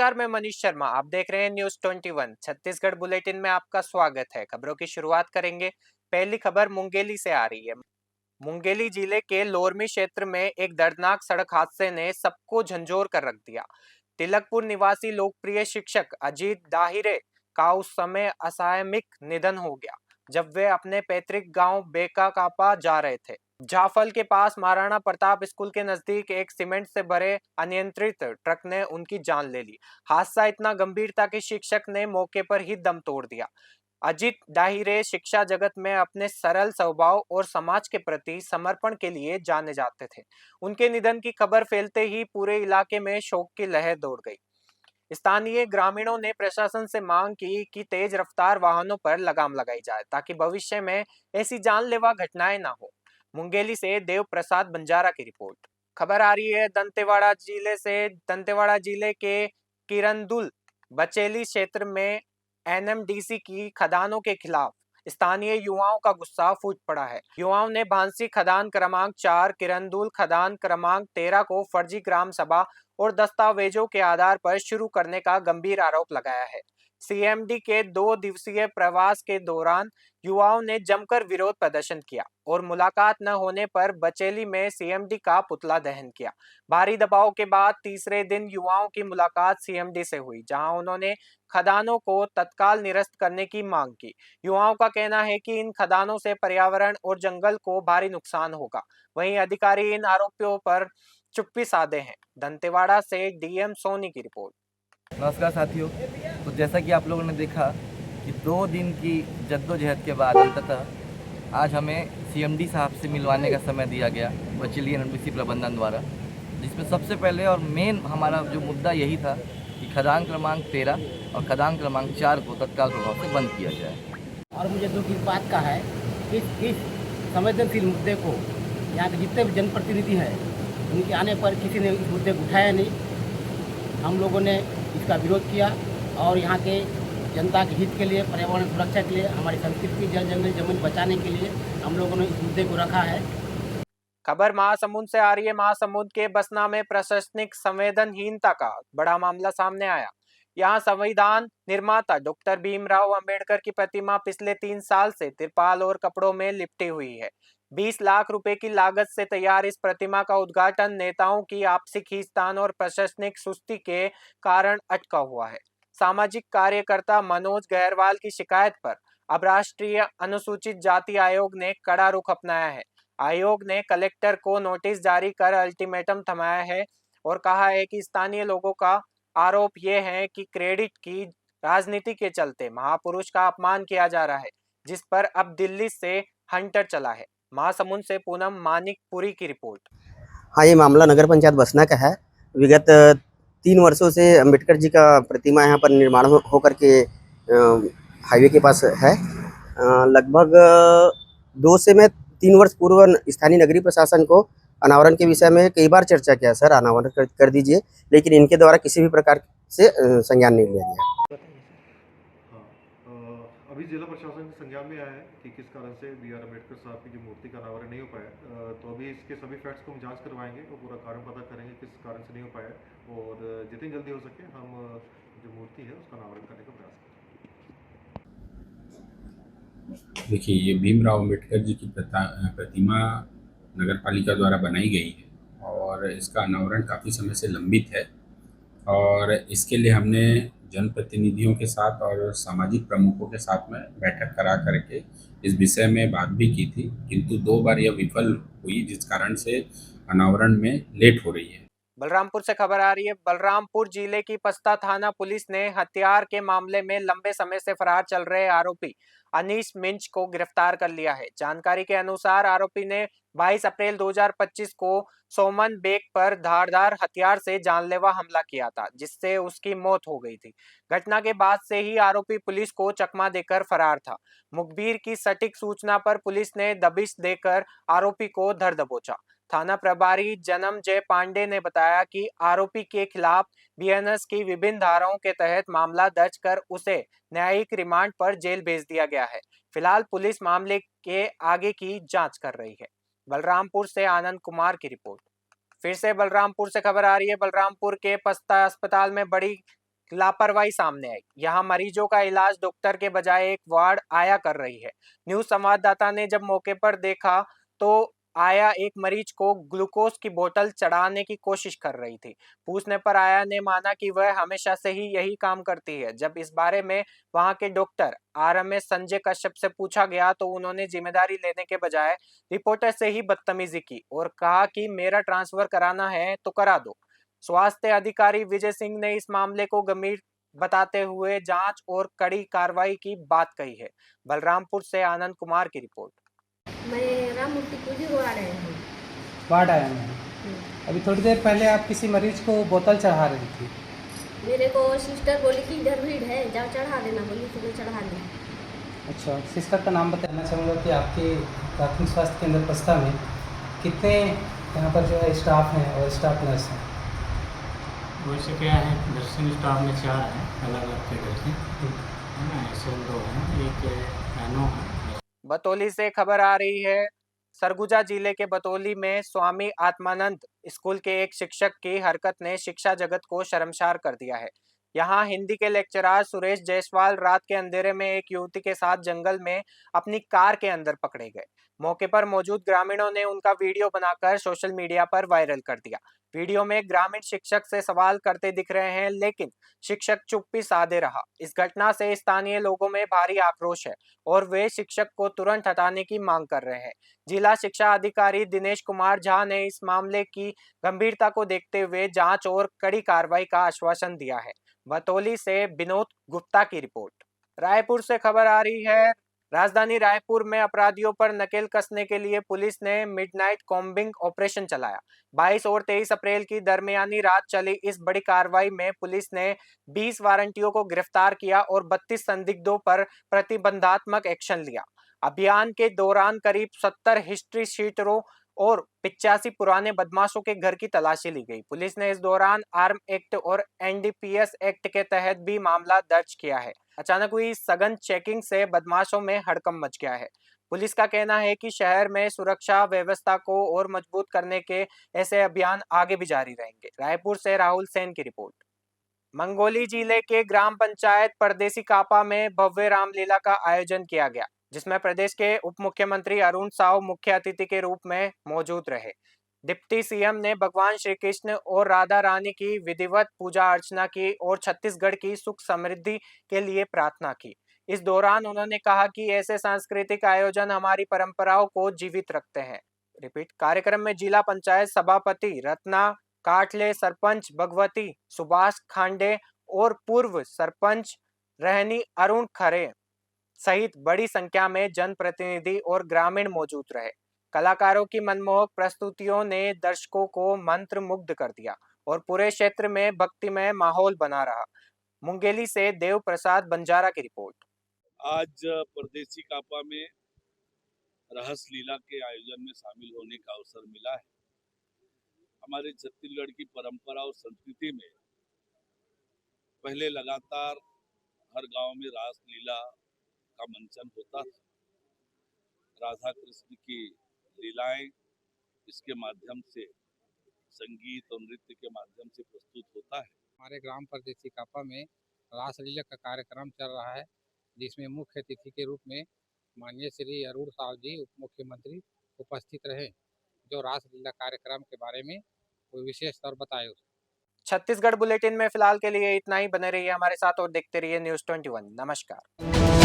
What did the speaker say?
नमस्कार, मैं मनीष शर्मा। आप देख रहे हैं न्यूज 21 छत्तीसगढ़ बुलेटिन में आपका स्वागत है। खबरों की शुरुआत करेंगे। पहली खबर मुंगेली से आ रही है। मुंगेली जिले के लोरमी क्षेत्र में एक दर्दनाक सड़क हादसे ने सबको झंझोर कर रख दिया। तिलकपुर निवासी लोकप्रिय शिक्षक अजीत दाहिरे का उस समय असामयिक निधन हो गया जब वे अपने पैतृक गांव बेका कापा जा रहे थे। जाफल के पास महाराणा प्रताप स्कूल के नजदीक एक सीमेंट से भरे अनियंत्रित ट्रक ने उनकी जान ले ली। हादसा इतना गंभीर था कि शिक्षक ने मौके पर ही दम तोड़ दिया। अजीत दाहिरे शिक्षा जगत में अपने सरल स्वभाव और समाज के प्रति समर्पण के लिए जाने जाते थे। उनके निधन की खबर फैलते ही पूरे इलाके में शोक की लहर दौड़ गई। स्थानीय ग्रामीणों ने प्रशासन से मांग की कि तेज रफ्तार वाहनों पर लगाम लगाई जाए ताकि भविष्य में ऐसी जानलेवा घटनाएं ना हो। मुंगेली से देव प्रसाद बंजारा की रिपोर्ट। खबर आ रही है दंतेवाड़ा जिले से। दंतेवाड़ा जिले के किरंदुल बचेली क्षेत्र में एनएमडीसी की खदानों के खिलाफ स्थानीय युवाओं का गुस्सा फूट पड़ा है। युवाओं ने भांसी खदान क्रमांक 4, किरंदुल खदान क्रमांक 13 को फर्जी ग्राम सभा और दस्तावेजों के आधार पर शुरू करने का गंभीर आरोप लगाया है। सीएमडी के 2 दिवसीय प्रवास के दौरान युवाओं ने जमकर विरोध प्रदर्शन किया और मुलाकात न होने पर बचेली में सीएमडी का पुतला दहन किया। भारी दबाव के बाद तीसरे दिन युवाओं की मुलाकात सीएमडी से हुई, जहां उन्होंने खदानों को तत्काल निरस्त करने की मांग की। युवाओं का कहना है कि इन खदानों से पर्यावरण और जंगल को भारी नुकसान होगा। वहीं अधिकारी इन आरोपों पर चुप्पी साधे हैं। दंतेवाड़ा से डीएम सोनी की रिपोर्ट। नमस्कार साथियों। तो जैसा कि आप लोगों ने देखा कि 2 दिन की जद्दोजहद के बाद अंततः आज हमें सीएमडी साहब से मिलवाने का समय दिया गया बचेली एनएमडीसी प्रबंधन द्वारा, जिसमें सबसे पहले और मेन हमारा जो मुद्दा यही था कि खदान क्रमांक 13 और खदान क्रमांक 4 को तत्काल प्रभाव से बंद किया जाए। और मुझे दुख इस बात का है कि इस संवेदनशील मुद्दे को यहाँ के जितने भी जनप्रतिनिधि हैं उनके आने पर किसी ने इस मुद्दे को उठाया नहीं। हम लोगों ने इसका विरोध किया और यहाँ के जनता के हित के लिए, पर्यावरण सुरक्षा के लिए, हमारी संस्कृति, जल जंगल जमीन बचाने के लिए हम लोगों ने इस मुद्दे को रखा है। खबर महासमुंद से आ रही है। महासमुंद के बसना में प्रशासनिक संवेदनहीनता का बड़ा मामला सामने आया। यहाँ संविधान निर्माता डॉक्टर भीमराव अंबेडकर की प्रतिमा पिछले 3 साल से तिरपाल और कपड़ों में लिपटी हुई है। 20 लाख रुपए की लागत से तैयार इस प्रतिमा का उद्घाटन नेताओं की आपसी खींचतान और प्रशासनिक सुस्ती के कारण अटका हुआ है। सामाजिक कार्यकर्ता मनोज गहरवाल की शिकायत पर अब राष्ट्रीय अनुसूचित जाति आयोग ने कड़ा रुख अपनाया है। आयोग ने कलेक्टर को नोटिस जारी कर अल्टीमेटम थमाया है और कहा है कि स्थानीय लोगों का आरोप ये है कि क्रेडिट की राजनीति के चलते महापुरुष का अपमान किया जा रहा है, जिस पर अब दिल्ली से हंटर चला है। महासमुंद से पूनम मानिकपुरी की रिपोर्ट। हाँ, ये मामला नगर पंचायत बसना का है। विगत 3 वर्षों से अम्बेडकर जी का प्रतिमा यहाँ पर निर्माण होकर के हाईवे के पास है। लगभग 2 से मैं 3 वर्ष पूर्व स्थानीय नगरीय प्रशासन को अनावरण के विषय में कई बार चर्चा किया, सर अनावरण कर दीजिए, लेकिन इनके द्वारा किसी भी प्रकार से संज्ञान नहीं लिया गया। अभी जिला प्रशासन के संज्ञान में आया है कि किस कारण से बी आर अम्बेडकर साहब की जो मूर्ति का अनावरण नहीं हो पाया। तो अभी इसके सभी फैक्ट्स को हम जांच करवाएंगे और पूरा कारण पता करेंगे किस कारण से नहीं हो पाया, और जितनी जल्दी हो सके हम जो मूर्ति है उसका अनावरण करने का प्रयास करेंगे। देखिए, ये भीमराव अंबेडकर जी की प्रतिमा नगर पालिका द्वारा बनाई गई है और इसका अनावरण काफ़ी समय से लंबित है, और इसके लिए हमने जनप्रतिनिधियों के साथ और सामाजिक प्रमुखों के साथ में बैठक करा करके इस विषय में बात भी की थी, किंतु 2 बार यह विफल हुई, जिस कारण से अनावरण में लेट हो रही है। बलरामपुर से खबर आ रही है। बलरामपुर जिले की पस्ता थाना पुलिस ने हथियार के मामले में लंबे समय से फरार चल रहे आरोपी अनीस मिंच को गिरफ्तार कर लिया है। जानकारी के अनुसार आरोपी ने 22 अप्रैल 2025 को सोमन बेग पर धारदार हथियार से जानलेवा हमला किया था, जिससे उसकी मौत हो गई थी। घटना के बाद से ही आरोपी पुलिस को चकमा देकर फरार था। मुखबिर की सटीक सूचना पर पुलिस ने दबिश देकर आरोपी को धर दबोचा। थाना प्रभारी जन्मजय पांडे ने बताया कि आरोपी के खिलाफ बीएनएस की विभिन्न धाराओं के तहत मामला दर्ज कर उसे न्यायिक रिमांड पर जेल भेज दिया गया है। फिलहाल पुलिस मामले के आगे की जांच कर रही है। बलरामपुर से आनंद कुमार की रिपोर्ट। फिर से बलरामपुर से खबर आ रही है। बलरामपुर के पस्ता अस्पताल में बड़ी लापरवाही सामने आई। यहाँ मरीजों का इलाज डॉक्टर के बजाय एक वार्ड आया कर रही है। न्यूज संवाददाता ने जब मौके पर देखा तो आया एक मरीज को ग्लूकोज की बोतल चढ़ाने की कोशिश कर रही थी। पूछने पर आया ने माना कि वह हमेशा से ही यही काम करती है। जब इस बारे में वहां के डॉक्टर RMS संजय कश्यप से पूछा गया तो उन्होंने जिम्मेदारी लेने के बजाय रिपोर्टर से ही बदतमीजी की और कहा कि मेरा ट्रांसफर कराना है तो करा दो। स्वास्थ्य अधिकारी विजय सिंह ने इस मामले को गंभीर बताते हुए जांच और कड़ी कार्रवाई की बात कही है। बलरामपुर से आनंद कुमार की रिपोर्ट। मैं राम मूर्ति पूजी वार्ड आया हूँ। वार्ड आया मैं। अभी थोड़ी देर पहले आप किसी मरीज को बोतल चढ़ा रही थी। मेरे को सिस्टर बोली कि इधर भीड़ है, जाओ चढ़ा देना, बोली तो मैं चढ़ा दी। अच्छा, सिस्टर का नाम बताना चाहूँगा कि आपके प्राथमिक स्वास्थ्य केंद्र पस्ता में कितने यहाँ पर जो है स्टाफ हैं और स्टाफ नर्स हैं? वैसे क्या है, नर्सिंग स्टाफ में 4 हैं अलग अलग कैडर के, है ना। SL 2 हैं, एक NO है। बतौली से खबर आ रही है। सरगुजा जिले के बतौली में स्वामी आत्मानंद स्कूल के एक शिक्षक की हरकत ने शिक्षा जगत को शर्मसार कर दिया है। यहाँ हिंदी के लेक्चरर सुरेश जायसवाल रात के अंधेरे में एक युवती के साथ जंगल में अपनी कार के अंदर पकड़े गए। मौके पर मौजूद ग्रामीणों ने उनका वीडियो बनाकर सोशल मीडिया पर वायरल कर दिया। वीडियो में ग्रामीण शिक्षक से सवाल करते दिख रहे हैं, लेकिन शिक्षक चुप्पी साधे रहा। इस घटना से स्थानीय लोगों में भारी आक्रोश है और वे शिक्षक को तुरंत हटाने की मांग कर रहे हैं। जिला शिक्षा अधिकारी दिनेश कुमार झा ने इस मामले की गंभीरता को देखते हुए जांच और कड़ी कार्रवाई का आश्वासन दिया है। बतौली से विनोद गुप्ता की रिपोर्ट। रायपुर से खबर आ रही है। राजधानी रायपुर में अपराधियों पर नकेल कसने के लिए पुलिस ने मिडनाइट कॉम्बिंग ऑपरेशन चलाया। 22 और 23 अप्रैल की दरमियानी रात चली इस बड़ी कार्रवाई में पुलिस ने 20 वारंटियों को गिरफ्तार किया और 32 संदिग्धों पर प्रतिबंधात्मक एक्शन लिया। अभियान के दौरान करीब 70 हिस्ट्री शीटरों और 85 पुराने बदमाशों के घर की तलाशी ली गई। पुलिस ने इस दौरान आर्म एक्ट और NDPS एक्ट के तहत भी मामला दर्ज किया है। अचानक हुई सघन चेकिंग से बदमाशों में हड़कंप मच गया है। पुलिस का कहना है कि शहर में सुरक्षा व्यवस्था को और मजबूत करने के ऐसे अभियान आगे भी जारी रहेंगे। रायपुर से राहुल सेन की रिपोर्ट। मंगोली जिले के ग्राम पंचायत परदेसी कापा में भव्य रामलीला का आयोजन किया गया, जिसमें प्रदेश के उप मुख्यमंत्री अरुण साव मुख्य अतिथि के रूप में मौजूद रहे। डिप्टी CM ने भगवान श्री कृष्ण और राधा रानी की विधिवत पूजा अर्चना की और छत्तीसगढ़ की सुख समृद्धि के लिए प्रार्थना की। इस दौरान उन्होंने कहा कि ऐसे सांस्कृतिक आयोजन हमारी परंपराओं को जीवित रखते हैं। रिपीट। कार्यक्रम में जिला पंचायत सभापति रत्ना काटले, सरपंच भगवती, सुभाष खांडे और पूर्व सरपंच रहनी अरुण खरे सहित बड़ी संख्या में जनप्रतिनिधि और ग्रामीण मौजूद रहे। कलाकारों की मनमोहक प्रस्तुतियों ने दर्शकों को मंत्रमुग्ध कर दिया और पूरे क्षेत्र में भक्तिमय माहौल बना रहा। मुंगेली से देव प्रसाद बंजारा की रिपोर्ट। आज परदेसी कापा में रहस लीला के आयोजन में शामिल होने का अवसर मिला है। हमारे छत्तीसगढ़ की परंपरा और संस्कृति में पहले लगातार हर गांव में रास लीला का मंचन होता था। राधा कृष्ण की लीलाएं इसके माध्यम से, संगीत और नृत्य के माध्यम से प्रस्तुत होता है। हमारे ग्राम परदेसी कापा में रासलीला का कार्यक्रम चल रहा है, जिसमें मुख्य अतिथि के रूप में माननीय श्री अरुण साव जी उप मुख्यमंत्री उपस्थित रहे, जो रासलीला कार्यक्रम के बारे में कोई विशेष तौर बताए। छत्तीसगढ़ बुलेटिन में फिलहाल के लिए इतना ही। बने रहिए हमारे साथ और देखते रहिए News 21। नमस्कार।